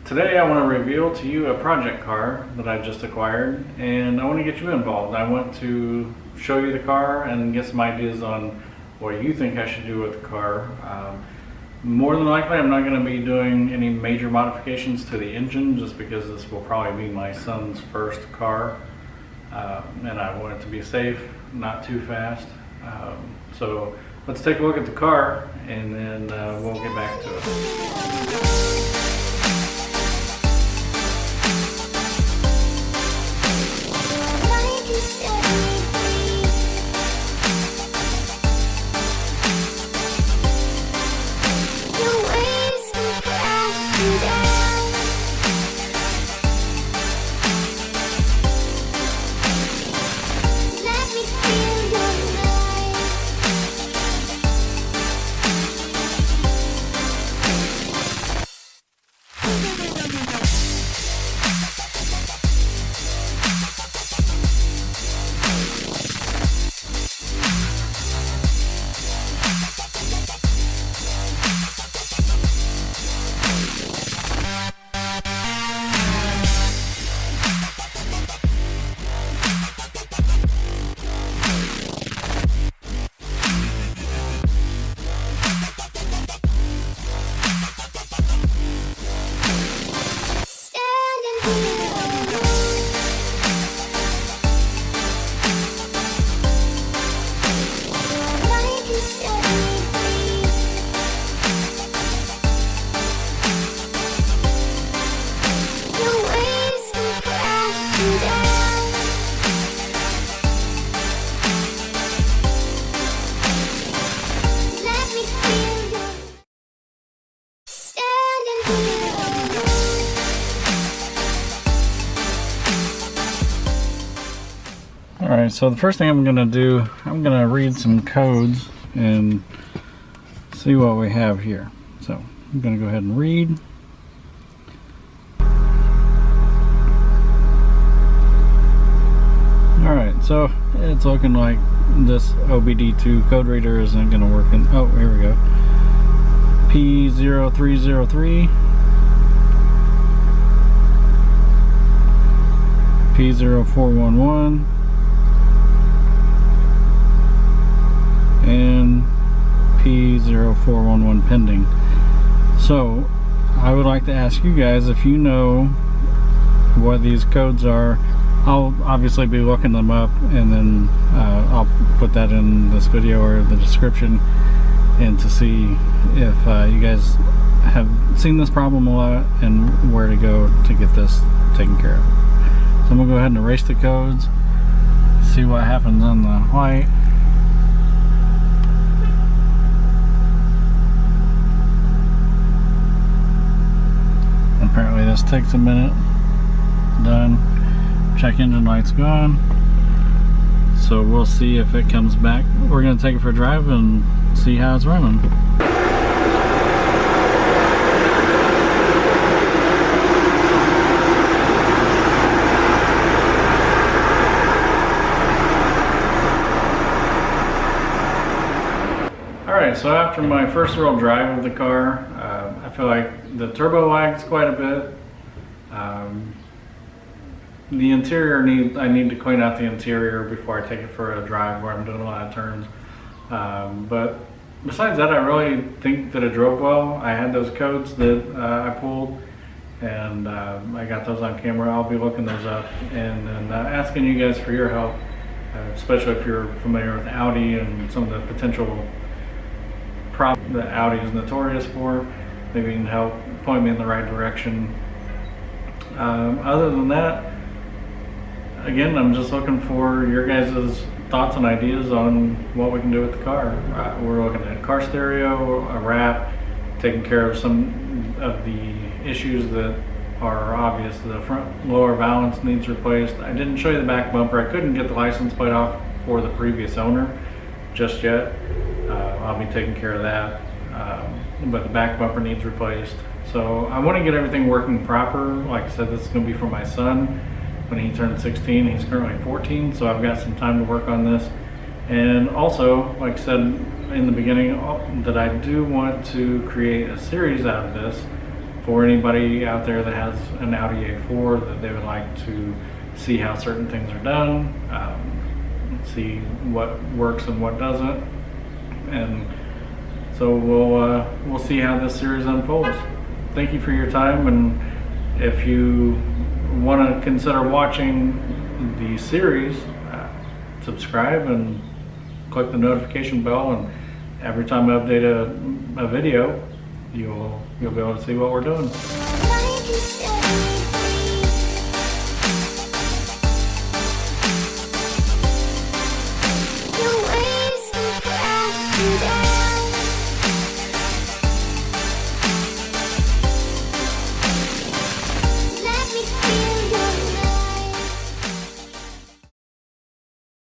Today I want to reveal to you a project car that I just acquired, and I want to get you involved. I want to show you the car and get some ideas on what you think I should do with the car. More than likely I'm not going to be doing any major modifications to the engine, just because this will probably be my son's first car, and I want it to be safe, not too fast. So let's take a look at the car and then we'll get back to it. Alright, so the first thing I'm going to do, I'm going to read some codes and see what we have here. So I'm going to go ahead and read. Alright, so it's looking like this OBD2 code reader isn't going to work in, oh, here we go. P0303, P0411, and P0411 pending. So I would like to ask you guys if you know what these codes are. I'll obviously be looking them up, and then I'll put that in this video or the description, and to see if you guys have seen this problem a lot and where to go to get this taken care of. So I'm gonna go ahead and erase the codes, see what happens on the white. Apparently this takes a minute. Done. Check engine light's gone. So we'll see if it comes back. We're going to take it for a drive and see how it's running. Alright, so after my first real drive of the car, I feel like the turbo lags quite a bit. The interior I need to clean out the interior before I take it for a drive where I'm doing a lot of turns. But besides that, I really think that it drove well. I had those codes that I pulled, and I got those on camera. I'll be looking those up and then asking you guys for your help, especially if you're familiar with Audi and some of the potential problems that Audi is notorious for. Maybe you can help point me in the right direction. Other than that, again, I'm just looking for your guys' thoughts and ideas on what we can do with the car. We're looking at car stereo, a wrap, taking care of some of the issues that are obvious. The front lower valance needs replaced. I didn't show you the back bumper. I couldn't get the license plate off for the previous owner just yet. I'll be taking care of that. But the back bumper needs replaced. So I want to get everything working proper. Like I said, this is going to be for my son when he turned 16. He's currently 14, so I've got some time to work on this. And also, like I said in the beginning, that I do want to create a series out of this for anybody out there that has an Audi A4 that they would like to see how certain things are done, see what works and what doesn't, and so we'll see how this series unfolds. Thank you for your time, and if you want to consider watching the series, subscribe and click the notification bell, and every time I update a video, you'll be able to see what we're doing.